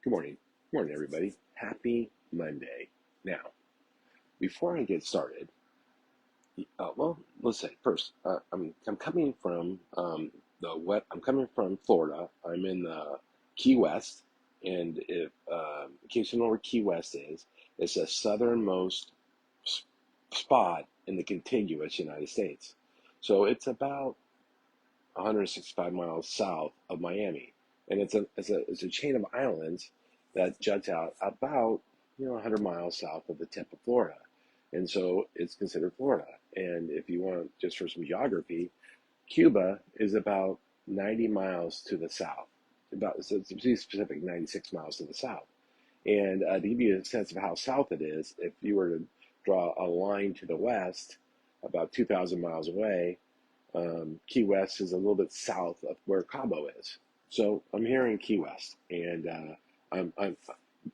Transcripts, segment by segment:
Good morning. Good morning, everybody. Happy Monday. Now, before I get started, let's say first, I'm coming from I'm coming from Florida. I'm in the Key West, and if in case you know where Key West is, it's the southernmost s- spot in the contiguous United States. So it's about 165 miles south of Miami, and it's a chain of islands that juts out about 100 miles south of the tip of Florida, and so it's considered Florida. And if you want just for some geography, Cuba is about 90 miles to the south, about so to be specific, 96 miles to the south. And to give you a sense of how south it is, if you were to draw a line to the west, about 2,000 miles away, Key West is a little bit south of where Cabo is. So I'm here in Key West, and I'm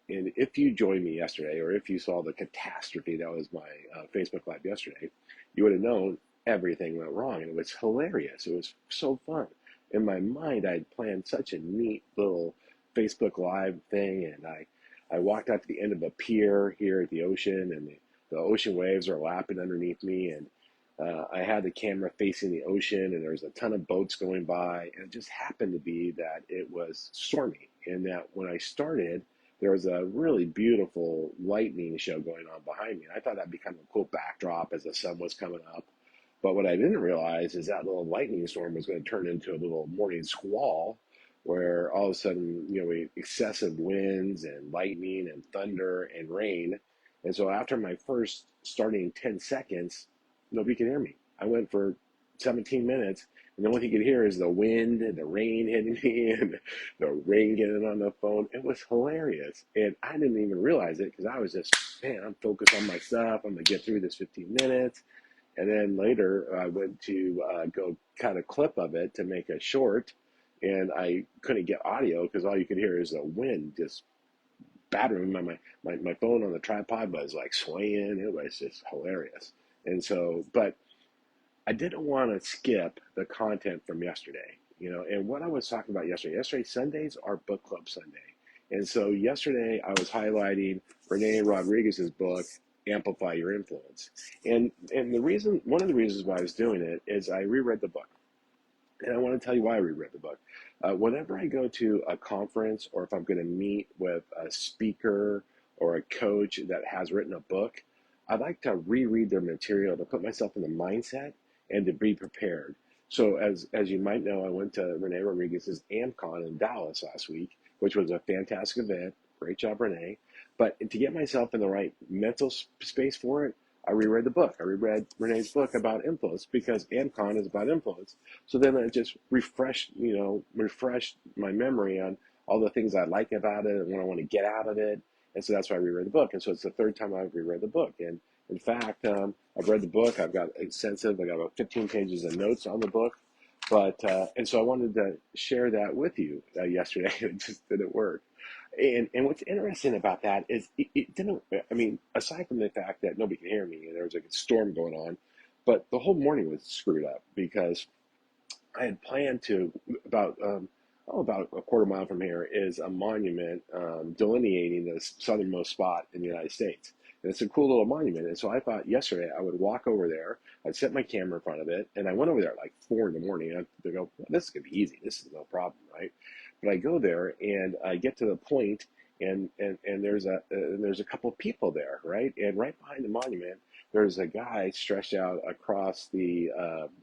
and if you joined me yesterday, or if you saw the catastrophe that was my Facebook Live yesterday, you would have known everything went wrong, and it was hilarious. It was so fun. In my mind, I had planned such a neat little Facebook Live thing, and I walked out to the end of a pier here at the ocean, and the ocean waves are lapping underneath me, and I had the camera facing the ocean, and there was a ton of boats going by, and it just happened to be that it was stormy, and that when I started, there was a really beautiful lightning show going on behind me. I thought that'd be kind of a cool backdrop as the sun was coming up. But what I didn't realize is that little lightning storm was going to turn into a little morning squall where all of a sudden, excessive winds and lightning and thunder and rain. And so after my first starting 10 seconds, nobody could hear me. I went for 17 minutes, and the only thing you could hear is the wind and the rain hitting me and the rain getting on the phone. It was hilarious. And I didn't even realize it because I was just, man, I'm focused on my stuff. I'm going to get through this 15 minutes. And then later, I went to go cut a clip of it to make a short, and I couldn't get audio because all you could hear is the wind just battering my phone on the tripod was like swaying. It was just hilarious. And so, but I didn't want to skip the content from yesterday, and what I was talking about yesterday, Sundays are book club Sunday. And so yesterday I was highlighting René Rodriguez's book, Amplify Your Influence. And one of the reasons why I was doing it is I reread the book. And I want to tell you why I reread the book. Whenever I go to a conference, or if I'm going to meet with a speaker or a coach that has written a book, I like to reread their material to put myself in the mindset and to be prepared. So as you might know, I went to René Rodriguez's AmCon in Dallas last week, which was a fantastic event. Great job, René. But to get myself in the right mental space for it, I reread the book. I reread René's book about influence because AmCon is about influence. So then it just refreshed my memory on all the things I like about it and what I want to get out of it. And so that's why I reread the book. And so it's the third time I've reread the book. And in fact, I've read the book. I got about 15 pages of notes on the book. And so I wanted to share that with you yesterday. It just didn't work. And what's interesting about that is it didn't, I mean, aside from the fact that nobody could hear me and there was like a storm going on, but the whole morning was screwed up because I had planned to about a quarter mile from here is a monument delineating the southernmost spot in the United States. And it's a cool little monument. And so I thought yesterday I would walk over there, I'd set my camera in front of it, and I went over there at like 4 in the morning. I go, well, this is going to be easy. This is no problem, right? But I go there and I get to the point, and there's a couple of people there, right? And right behind the monument, there's a guy stretched out across the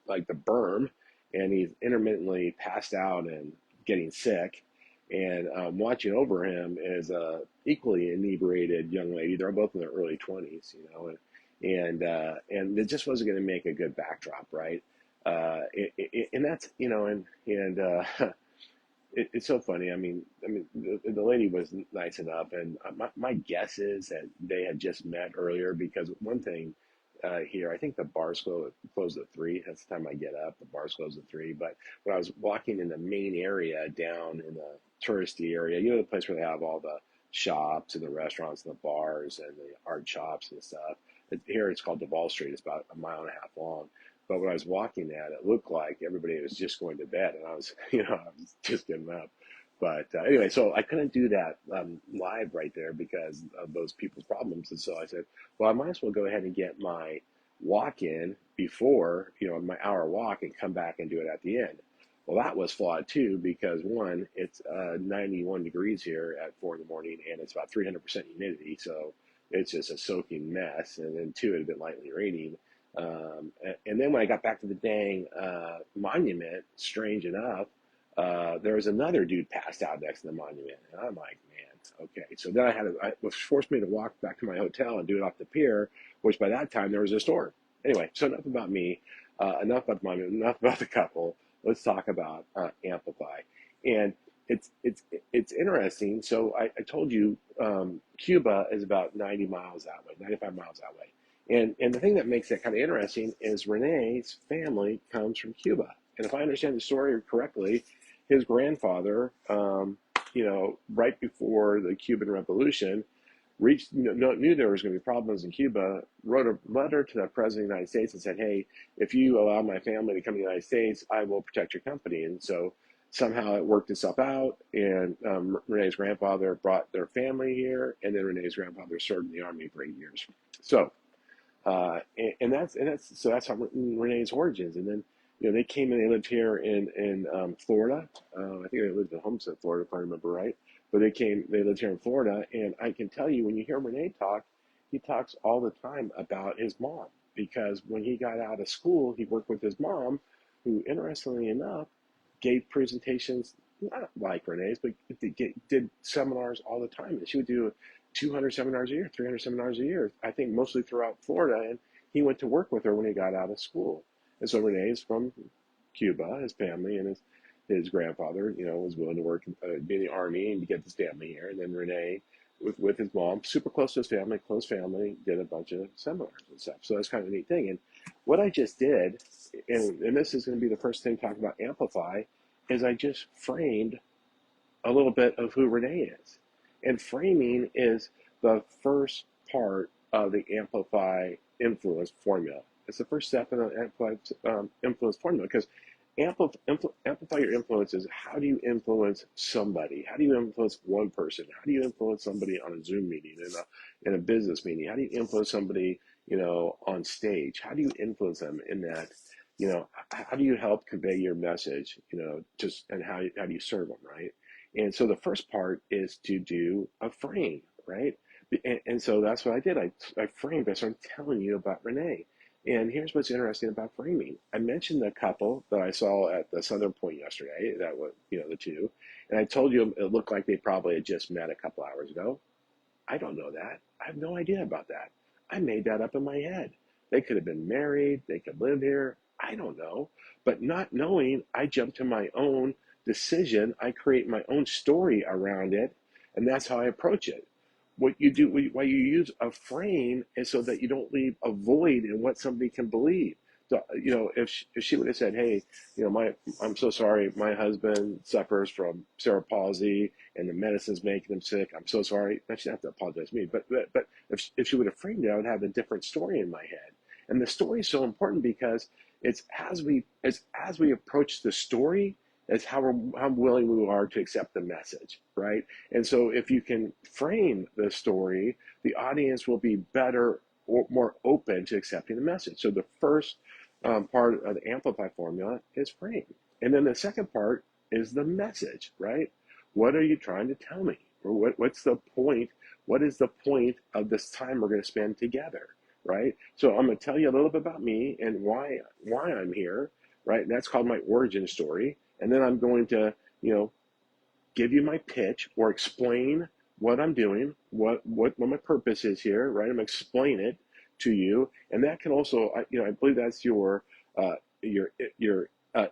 like the berm, and he's intermittently passed out and getting sick. And watching over him is a equally inebriated young lady. They're both in their early 20s, and it just wasn't going to make a good backdrop, right? And that's it's so funny. I mean, the lady was nice enough, and my guess is that they had just met earlier because one thing here, I think the bars close at 3. That's the time I get up. The bars close at 3. But when I was walking in the main area down in the touristy area, the place where they have all the shops and the restaurants and the bars and the art shops and stuff. Here it's called Duval Street. It's about a mile and a half long. But when I was walking that, it looked like everybody was just going to bed, and I was, I was just getting up. But anyway, so I couldn't do that live right there because of those people's problems. And so I said, well, I might as well go ahead and get my walk in before, my hour walk and come back and do it at the end. Well, that was flawed too because one, it's 91 degrees here at 4 in the morning and it's about 300% humidity. So it's just a soaking mess. And then two, it had been lightly raining. And then when I got back to the dang monument, strange enough, there was another dude passed out next to the monument. And I'm like, man, okay. So then it was forced me to walk back to my hotel and do it off the pier, which by that time there was a storm. Anyway, so enough about me, enough about the monument, enough about the couple. Let's talk about Amplify. And it's interesting. So I told you Cuba is about 90 miles that way, 95 miles that way. And the thing that makes it kind of interesting is Renee's family comes from Cuba. And if I understand the story correctly, his grandfather, right before the Cuban Revolution, knew there was going to be problems in Cuba, wrote a letter to the president of the United States and said, hey, if you allow my family to come to the United States, I will protect your company. And so somehow it worked itself out, and Renee's grandfather brought their family here, and then Renee's grandfather served in the Army for 8 years. So, that's how Renee's origins. And then they came and they lived here in Florida. I think they lived in Homestead, Florida, if I remember right. But they lived here in Florida, and I can tell you when you hear Renee talk, he talks all the time about his mom because when he got out of school, he worked with his mom, who, interestingly enough, gave presentations not like Renee's, but did seminars all the time, and she would do 200 seminars a year, 300 seminars a year. I think mostly throughout Florida, and he went to work with her when he got out of school. And so Renee's from Cuba, his family, and his grandfather, was willing to work, be in the Army and to get his family here. And then Renee, with his mom, super close to his family, close family, did a bunch of seminars and stuff. So that's kind of a neat thing. And what I just did, and this is going to be the first thing talking about Amplify, is I just framed a little bit of who Renee is. And framing is the first part of the Amplify Influence formula. It's the first step in the Amplify Influence formula because amplify your influence is how do you influence somebody? How do you influence one person? How do you influence somebody on a Zoom meeting, in a business meeting? How do you influence somebody, on stage? How do you influence them in that? How do you help convey your message? And how do you serve them, right? And so the first part is to do a frame, right? And so that's what I did. I framed. I started telling you about Renee. And here's what's interesting about framing. I mentioned the couple that I saw at the Southern Point yesterday, that was, the two. And I told you it looked like they probably had just met a couple hours ago. I don't know that. I have no idea about that. I made that up in my head. They could have been married. They could live here. I don't know. But not knowing, I jumped to my own decision. I create my own story around it. And that's how I approach it. What you do, why you use a frame is so that you don't leave a void in what somebody can believe. So, if she would have said, hey, I'm so sorry, my husband suffers from cerebral palsy and the medicine's making him sick. I'm so sorry. She didn't have to apologize to me. But if she would have framed it, I would have a different story in my head. And the story is so important because it's as we approach the story, is how willing we are to accept the message, right? And so if you can frame the story, the audience will be better or more open to accepting the message. So the first part of the Amplify formula is frame. And then the second part is the message, right? What are you trying to tell me? Or what's the point? What is the point of this time we're going to spend together, right? So I'm going to tell you a little bit about me and why I'm here, right? And that's called my origin story. And then I'm going to, give you my pitch or explain what I'm doing, what my purpose is here, right? I'm going to explain it to you. And that can also, I believe that's your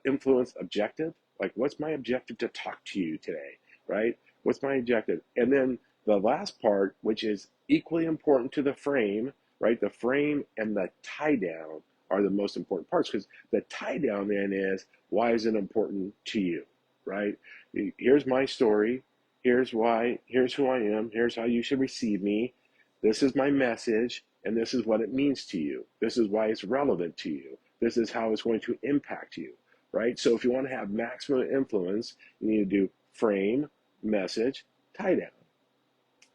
influence objective. Like, what's my objective to talk to you today, right? What's my objective? And then the last part, which is equally important to the frame, right? The frame and the tie down are the most important parts, because the tie down then is, why is it important to you, right? Here's my story. Here's why. Here's who I am. Here's how you should receive me. This is my message, and this is what it means to you. This is why it's relevant to you. This is how it's going to impact you, right? So if you want to have maximum influence, you need to do frame, message, tie down.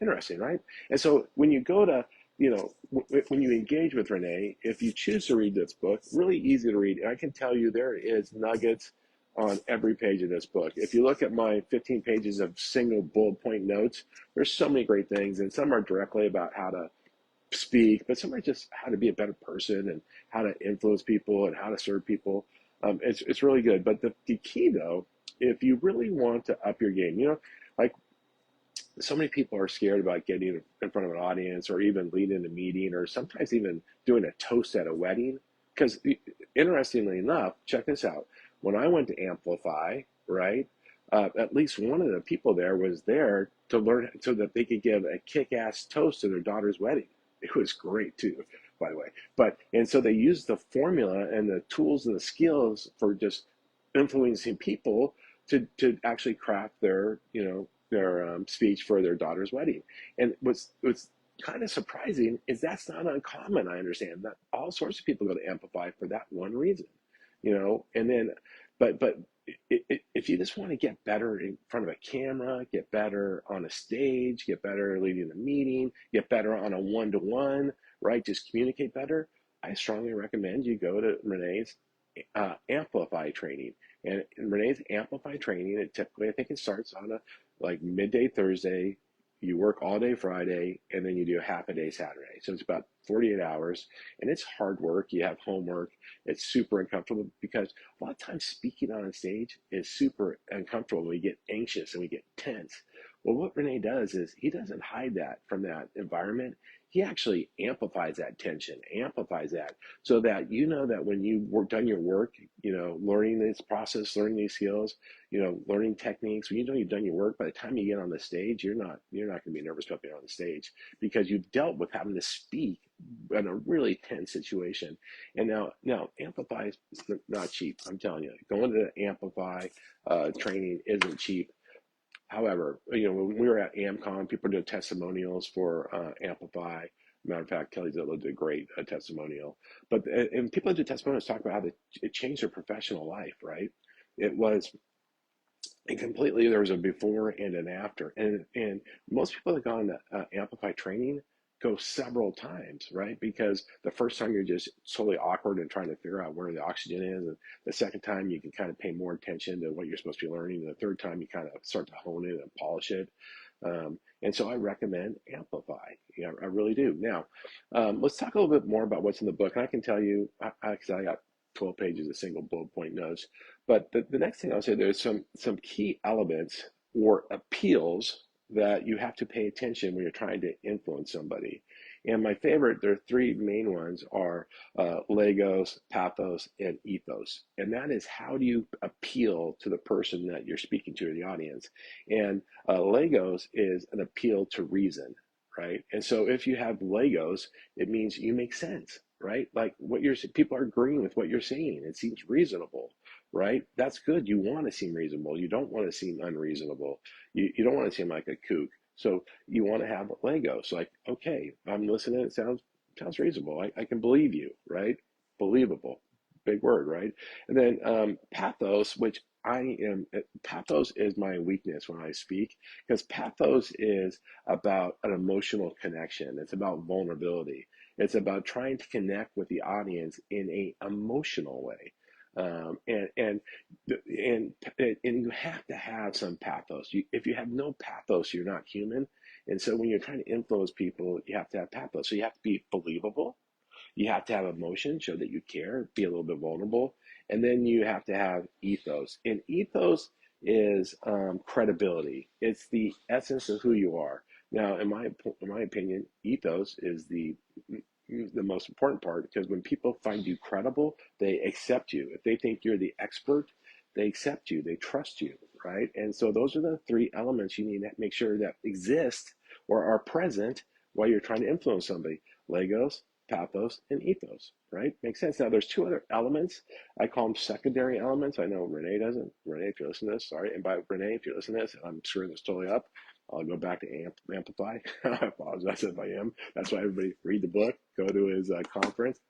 Interesting, right? And so when you go to, when you engage with Renee, if you choose to read this book, really easy to read. And I can tell you there is nuggets on every page of this book. If you look at my 15 pages of single bullet point notes, there's so many great things, and some are directly about how to speak, but some are just how to be a better person and how to influence people and how to serve people. It's really good. But the key though, if you really want to up your game, like so many people are scared about getting in front of an audience or even leading a meeting or sometimes even doing a toast at a wedding. Because interestingly enough, check this out. When I went to Amplify, right, at least one of the people there was there to learn so that they could give a kick-ass toast to their daughter's wedding. It was great too, by the way. And so they used the formula and the tools and the skills for just influencing people to actually craft their speech for their daughter's wedding. And what's kind of surprising is that's not uncommon. I understand that all sorts of people go to Amplify for that one reason, and then, but if you just want to get better in front of a camera, get better on a stage, get better leading a meeting, get better on a one-to-one, right? Just communicate better. I strongly recommend you go to Renee's Amplify training. And in Renee's Amplify training, it typically, I think it starts on a like midday Thursday, you work all day Friday, and then you do a half a day Saturday. So it's about 48 hours, and it's hard work. You have homework. It's super uncomfortable because a lot of times speaking on a stage is super uncomfortable. We get anxious and we get tense. Well, what Renee does is he doesn't hide that from that environment. He actually amplifies that tension, amplifies that so that you know that when you work done your work, learning this process, learning these skills, learning techniques. When you know you've done your work, by the time you get on the stage, you're not going to be nervous about being on the stage because you've dealt with having to speak in a really tense situation. And now Amplify is not cheap. I'm telling you, going to the Amplify training isn't cheap. However, when we were at AmCon, people did testimonials for Amplify. Matter of fact, Kelly Zillow did a great testimonial. But and people that do testimonials talk about how it changed their professional life, right? It was and completely there was a before and an after, and most people that go on the Amplify training go several times, right? Because the first time you're just totally awkward and trying to figure out where the oxygen is, and the second time you can kind of pay more attention to what you're supposed to be learning, and the third time you kind of start to hone it and polish it. And so I recommend Amplify. I really do. Now, let's talk a little bit more about what's in the book. And I can tell you, because I got 12 pages of single bullet point notes. But the next thing I'll say, there's some key elements or appeals that you have to pay attention when you're trying to influence somebody. And my favorite, there are three main ones, are Legos, Pathos, and Ethos. And that is, how do you appeal to the person that you're speaking to, or the audience? And Legos is an appeal to reason, right? And so if you have Legos, it means you make sense, right? Like people are agreeing with what you're saying. It seems reasonable, right? That's good. You want to seem reasonable. You don't want to seem unreasonable. You don't want to seem like a kook. So you want to have Legos. Like, okay, I'm listening. It sounds reasonable. I can believe you, right? Believable, big word, right? And then Pathos, which Pathos is my weakness when I speak, because Pathos is about an emotional connection. It's about vulnerability. It's about trying to connect with the audience in a emotional way. Um, and, and, and you have to have some pathos. If you have no pathos, you're not human. And so when you're trying to influence people, you have to have pathos. So you have to be believable. You have to have emotion, show that you care, be a little bit vulnerable. And then you have to have ethos. And ethos is credibility. It's the essence of who you are. Now, in my opinion, ethos is the most important part, because when people find you credible, they accept you. If they think you're the expert, they accept you, they trust you, right? And so those are the three elements you need to make sure that exist or are present while you're trying to influence somebody: Legos, Pathos, and Ethos, right? Makes sense. Now, there's two other elements. I call them secondary elements. I know Renee doesn't. Renee, if you're listening to this, sorry. And by Renee, if you're listening to this, I'm screwing this totally up. I'll go back to Amplify. I apologize if I am. That's why everybody read the book, go to his conference,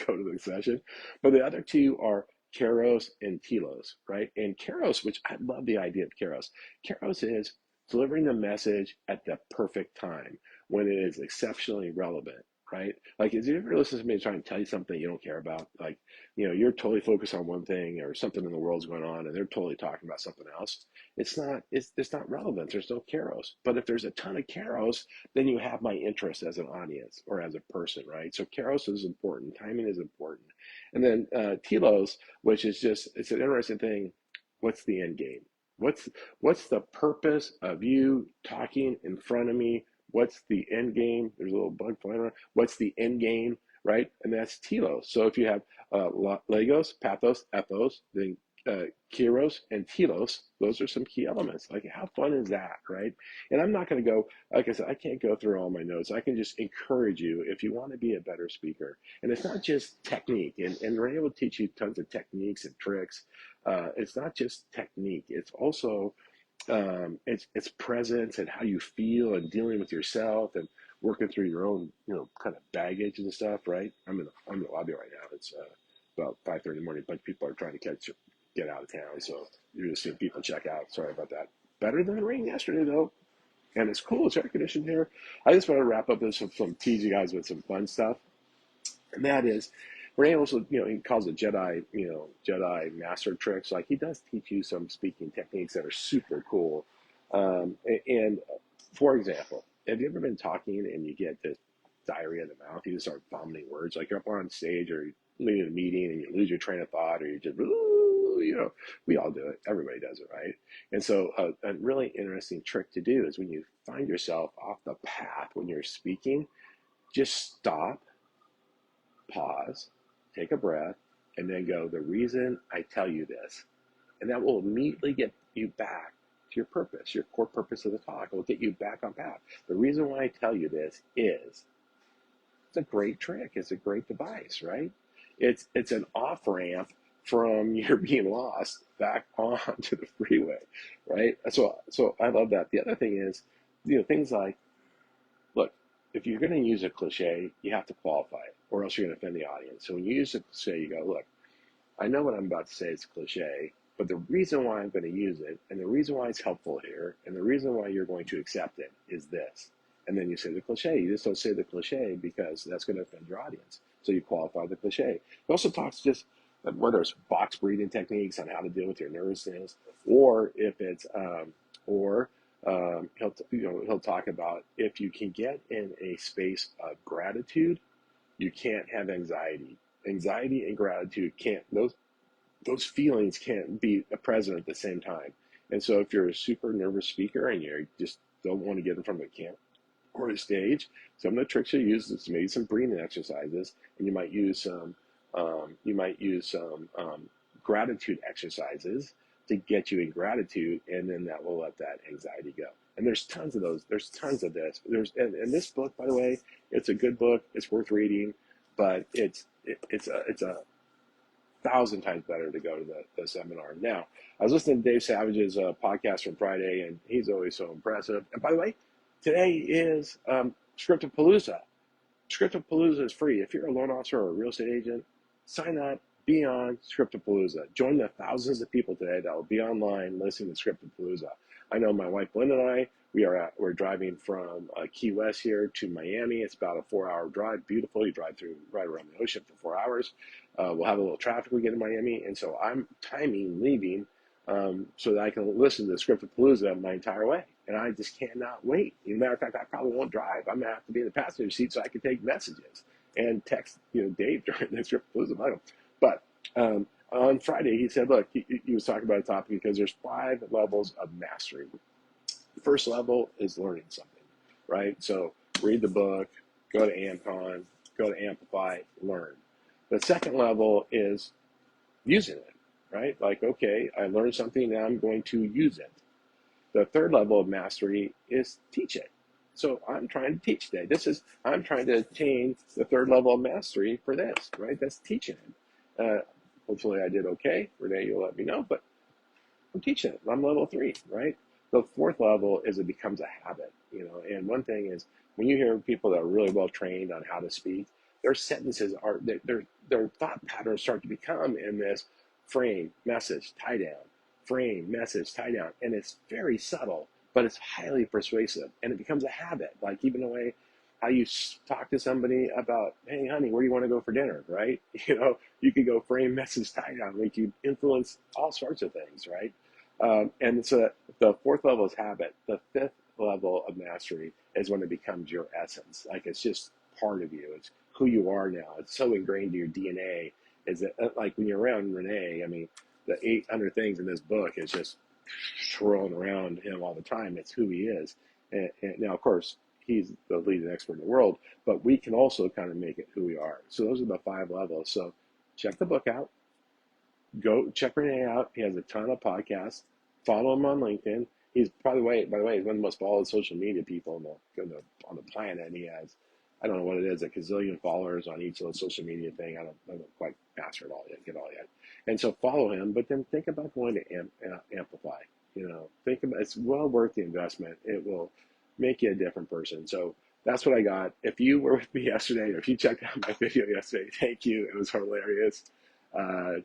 go to the session. But the other two are Keros and Telos, right? And Keros, which I love the idea of Keros. Keros is delivering the message at the perfect time when it is exceptionally relevant, right? Like, if you ever listen to somebody trying to tell you something you don't care about, like, you're totally focused on one thing or something in the world's going on, and they're totally talking about something else. It's not relevant. There's no caros. But if there's a ton of caros, then you have my interest as an audience or as a person, right? So caros is important. Timing is important. And then telos, which is just, it's an interesting thing. What's the end game? What's what's the purpose of you talking in front of me? What's the end game? There's a little bug flying around. What's the end game, right? And that's telos. So if you have Legos, Pathos, Ethos, then Kiros, and Telos, those are some key elements. Like, how fun is that, right? And I'm not going to go, like I said, I can't go through all my notes. I can just encourage you if you want to be a better speaker. And it's not just technique. And Renee will teach you tons of techniques and tricks. It's not just technique. It's also it's presence and how you feel and dealing with yourself and working through your own kind of baggage and stuff, right? I'm in the lobby right now. It's about 5:30 in the morning. A bunch of people are trying to get out of town, so you're just seeing people check out. Sorry about that. Better than the rain yesterday though, and it's cool. It's air conditioned here. I just want to wrap up with some tease you guys with some fun stuff, and that is, Ray also, he calls it Jedi, Jedi master tricks. Like, he does teach you some speaking techniques that are super cool. And for example, have you ever been talking and you get this diarrhea in the mouth? You just start vomiting words, like you're up on stage or you're leading a meeting and you lose your train of thought, or you just, we all do it. Everybody does it, right? And so a really interesting trick to do is when you find yourself off the path when you're speaking, just stop, pause, take a breath, and then go, the reason I tell you this. And that will immediately get you back to your purpose, your core purpose of the talk. It will get you back on path. The reason why I tell you this is, it's a great trick. It's a great device, right? It's an off ramp from your being lost back onto the freeway, right? So I love that. The other thing is, things like, look, if you're going to use a cliche, you have to qualify it, or else you're going to offend the audience. So when you use a cliche, you go, look, I know what I'm about to say is cliche, but the reason why I'm going to use it, and the reason why it's helpful here, and the reason why you're going to accept it is this. And then you say the cliche. You just don't say the cliche because that's going to offend your audience. So you qualify the cliche. It also talks just whether it's box breathing techniques on how to deal with your nervousness, or if it's or he'll talk about, if you can get in a space of gratitude, you can't have anxiety. Anxiety and gratitude can't, those feelings can't be present at the same time. And so if you're a super nervous speaker and you just don't want to get in front of a camp or a stage, some of the tricks you use is maybe some breathing exercises, and you might use some gratitude exercises to get you in gratitude, and then that will let that anxiety go. And there's tons of those. There's tons of this. And this book, by the way, it's a good book. It's worth reading, but it's a thousand times better to go to the seminar. Now, I was listening to Dave Savage's podcast from Friday, and he's always so impressive. And by the way, today is Scripted Palooza. Scripted Palooza is free. If you're a loan officer or a real estate agent, sign up, be on Scripted Palooza. Join the thousands of people today that will be online listening to Scripted Palooza. I know my wife Linda and I, we're driving from Key West here to Miami. It's about a 4-hour drive. Beautiful. You drive through right around the ocean for 4 hours. We'll have a little traffic when we get to Miami, and so I'm timing leaving so that I can listen to Scripted Palooza my entire way. And I just cannot wait. As a matter of fact, I probably won't drive. I'm gonna have to be in the passenger seat so I can take messages and text, Dave during the Scripted Palooza. But on Friday, he said, look, he was talking about a topic because there's 5 levels of mastery. The first level is learning something, right? So read the book, go to AmCon, go to Amplify, learn. The second level is using it, right? Like, okay, I learned something, now I'm going to use it. The third level of mastery is teach it. So I'm trying to teach today. I'm trying to attain the third level of mastery for this, right? That's teaching it. Hopefully I did okay. Renee, you'll let me know, but I'm teaching it. I'm level 3, right? The fourth level is it becomes a habit, and one thing is, when you hear people that are really well trained on how to speak, their sentences are, their thought patterns start to become in this frame, message, tie down, frame, message, tie down. And it's very subtle, but it's highly persuasive, and it becomes a habit. Like even the way how you talk to somebody about, hey, honey, where do you want to go for dinner, right? You could go frame message tie down, like you influence all sorts of things, right? And so the fourth level is habit. The fifth level of mastery is when it becomes your essence. Like it's just part of you. It's who you are now. It's so ingrained in your DNA. Is that like when you're around Renee? I mean, the 800 things in this book is just swirling around him all the time. It's who he is. And now, of course, he's the leading expert in the world, but we can also kind of make it who we are. So those are the 5 levels. So check the book out. Go check Renee out. He has a ton of podcasts. Follow him on LinkedIn. He's by the way, he's one of the most followed social media people on the planet. And he has, I don't know what it is, a gazillion followers on each of those social media thing. I don't quite master it all yet, get all yet. And so follow him, but then think about going to Amplify. Think about it's well worth the investment. It will make you a different person. So that's what I got. If you were with me yesterday, or if you checked out my video yesterday, thank you. It was hilarious.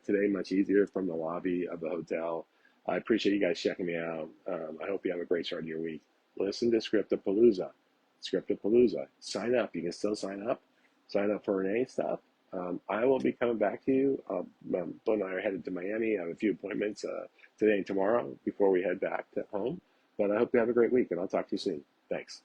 Today, much easier from the lobby of the hotel. I appreciate you guys checking me out. I hope you have a great start to your week. Listen to Scriptapalooza. Scriptapalooza. Sign up. You can still sign up. Sign up for Renee stuff. I will be coming back to you. Bill and I are headed to Miami. I have a few appointments today and tomorrow before we head back to home. But I hope you have a great week, and I'll talk to you soon. Thanks.